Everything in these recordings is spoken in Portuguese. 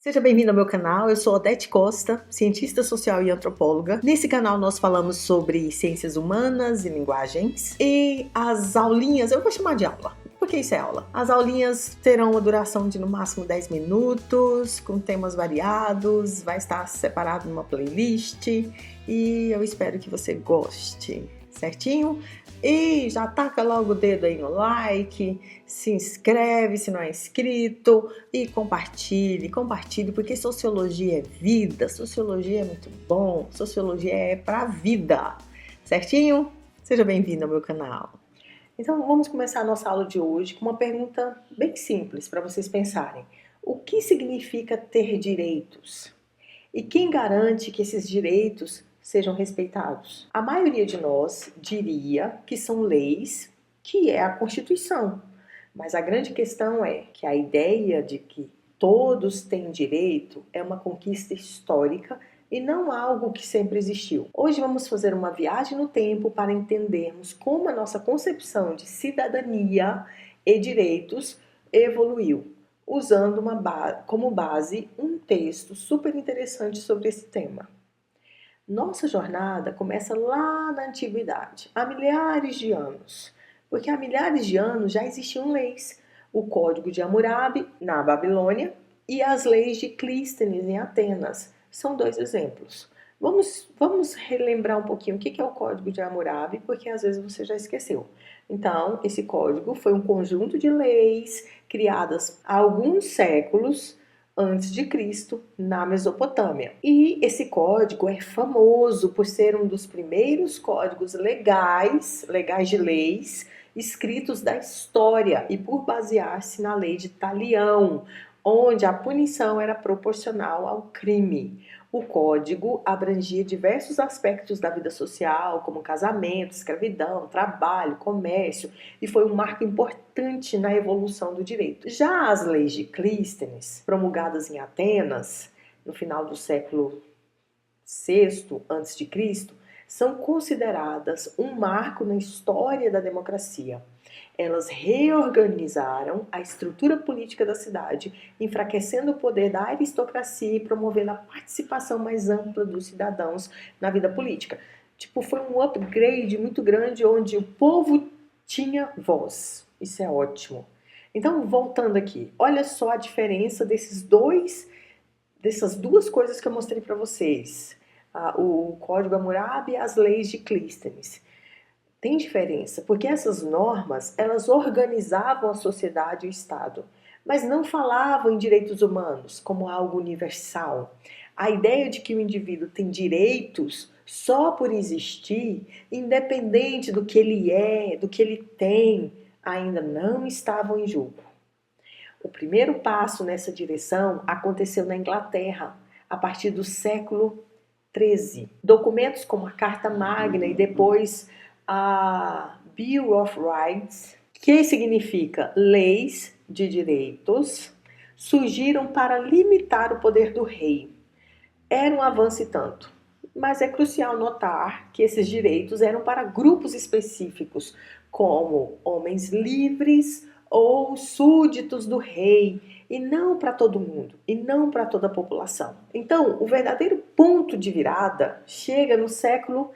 Seja bem-vindo ao meu canal, eu sou Odete Costa, cientista social e antropóloga. Nesse canal nós falamos sobre ciências humanas e linguagens e as aulinhas, eu vou chamar de aula, porque isso é aula. As aulinhas terão uma duração de no máximo 10 minutos, com temas variados, vai estar separado numa playlist e eu espero que você goste, certinho? E já taca logo o dedo aí no like, se inscreve se não é inscrito e compartilhe, porque sociologia é vida, sociologia é muito bom, sociologia é pra vida, certinho? Seja bem-vindo ao meu canal. Então vamos começar a nossa aula de hoje com uma pergunta bem simples para vocês pensarem. O que significa ter direitos? E quem garante que esses direitos sejam respeitados? A maioria de nós diria que são leis, que é a Constituição. Mas a grande questão é que a ideia de que todos têm direito é uma conquista histórica e não algo que sempre existiu. Hoje vamos fazer uma viagem no tempo para entendermos como a nossa concepção de cidadania e direitos evoluiu, usando como base um texto super interessante sobre esse tema. Nossa jornada começa lá na antiguidade, há milhares de anos, porque há milhares de anos já existiam leis, o Código de Hammurabi na Babilônia e as leis de Clístenes em Atenas. São dois exemplos. Vamos relembrar um pouquinho o que é o Código de Hammurabi, porque às vezes você já esqueceu. Então, esse código foi um conjunto de leis criadas há alguns séculos antes de Cristo na Mesopotâmia. E esse código é famoso por ser um dos primeiros códigos legais de leis escritos da história e por basear-se na lei de Talião, onde a punição era proporcional ao crime. O código abrangia diversos aspectos da vida social, como casamento, escravidão, trabalho, comércio, e foi um marco importante na evolução do direito. Já as leis de Clístenes, promulgadas em Atenas, no final do século VI a.C., são consideradas um marco na história da democracia. Elas reorganizaram a estrutura política da cidade, enfraquecendo o poder da aristocracia e promovendo a participação mais ampla dos cidadãos na vida política. Foi um upgrade muito grande onde o povo tinha voz. Isso é ótimo. Então, voltando aqui, olha só a diferença dessas duas coisas que eu mostrei para vocês. O Código Hammurabi e as leis de Clístenes. Tem diferença, porque essas normas, elas organizavam a sociedade e o Estado, mas não falavam em direitos humanos como algo universal. A ideia de que o indivíduo tem direitos só por existir, independente do que ele é, do que ele tem, ainda não estavam em jogo. O primeiro passo nessa direção aconteceu na Inglaterra, a partir do século XIII. Documentos como a Carta Magna e depois a Bill of Rights, que significa leis de direitos, surgiram para limitar o poder do rei. Era um avanço e tanto, mas é crucial notar que esses direitos eram para grupos específicos, como homens livres ou súditos do rei, e não para todo mundo, e não para toda a população. Então, o verdadeiro ponto de virada chega no século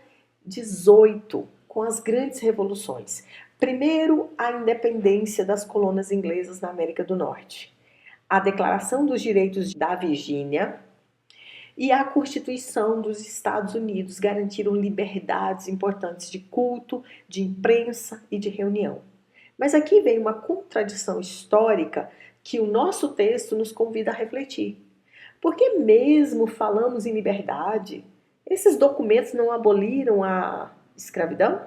XVIII, com as grandes revoluções. Primeiro, a independência das colônias inglesas na América do Norte, a Declaração dos Direitos da Virgínia e a Constituição dos Estados Unidos garantiram liberdades importantes de culto, de imprensa e de reunião. Mas aqui vem uma contradição histórica que o nosso texto nos convida a refletir. Porque mesmo falamos em liberdade, esses documentos não aboliram a escravidão?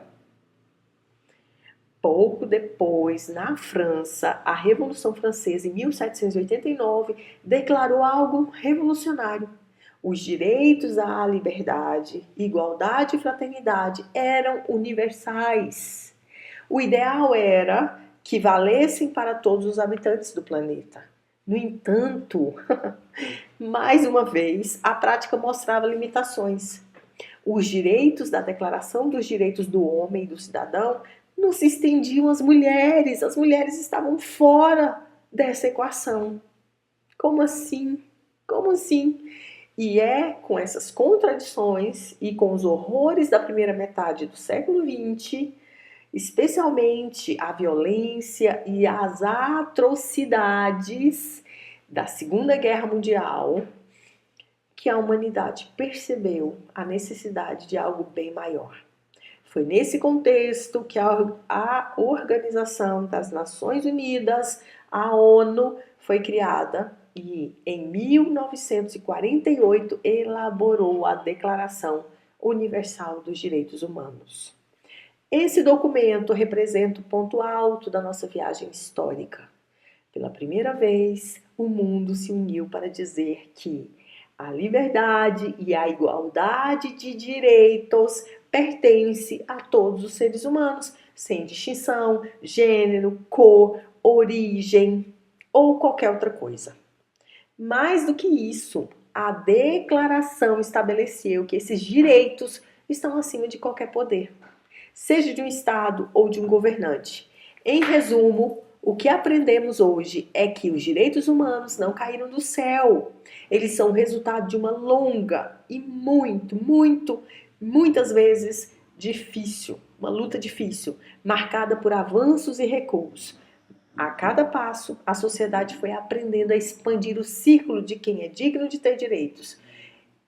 Pouco depois, na França, a Revolução Francesa, em 1789, declarou algo revolucionário. Os direitos à liberdade, igualdade e fraternidade eram universais. O ideal era que valessem para todos os habitantes do planeta. No entanto, mais uma vez, a prática mostrava limitações. Os direitos da Declaração dos Direitos do Homem e do Cidadão não se estendiam às mulheres. As mulheres estavam fora dessa equação. Como assim? Como assim? E é com essas contradições e com os horrores da primeira metade do século XX, especialmente a violência e as atrocidades da Segunda Guerra Mundial, que a humanidade percebeu a necessidade de algo bem maior. Foi nesse contexto que a Organização das Nações Unidas, a ONU, foi criada e, em 1948, elaborou a Declaração Universal dos Direitos Humanos. Esse documento representa o ponto alto da nossa viagem histórica. Pela primeira vez, o mundo se uniu para dizer que a liberdade e a igualdade de direitos pertence a todos os seres humanos, sem distinção, gênero, cor, origem ou qualquer outra coisa. Mais do que isso, a declaração estabeleceu que esses direitos estão acima de qualquer poder, seja de um Estado ou de um governante. Em resumo, o que aprendemos hoje é que os direitos humanos não caíram do céu. Eles são o resultado de uma longa e muitas vezes difícil, uma luta difícil, marcada por avanços e recuos. A cada passo, a sociedade foi aprendendo a expandir o círculo de quem é digno de ter direitos.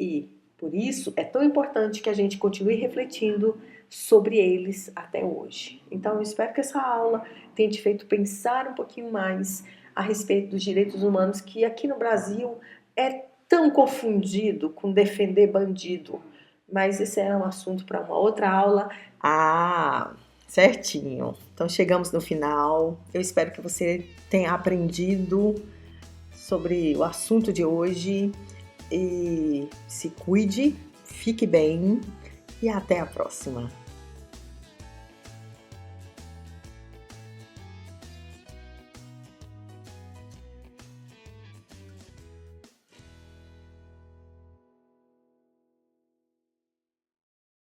E, por isso, é tão importante que a gente continue refletindo sobre eles até hoje. Então, eu espero que essa aula tenha te feito pensar um pouquinho mais a respeito dos direitos humanos, que aqui no Brasil é tão confundido com defender bandido. Mas esse é um assunto para uma outra aula. Ah, certinho. Então, chegamos no final. Eu espero que você tenha aprendido sobre o assunto de hoje. E se cuide, fique bem e até a próxima.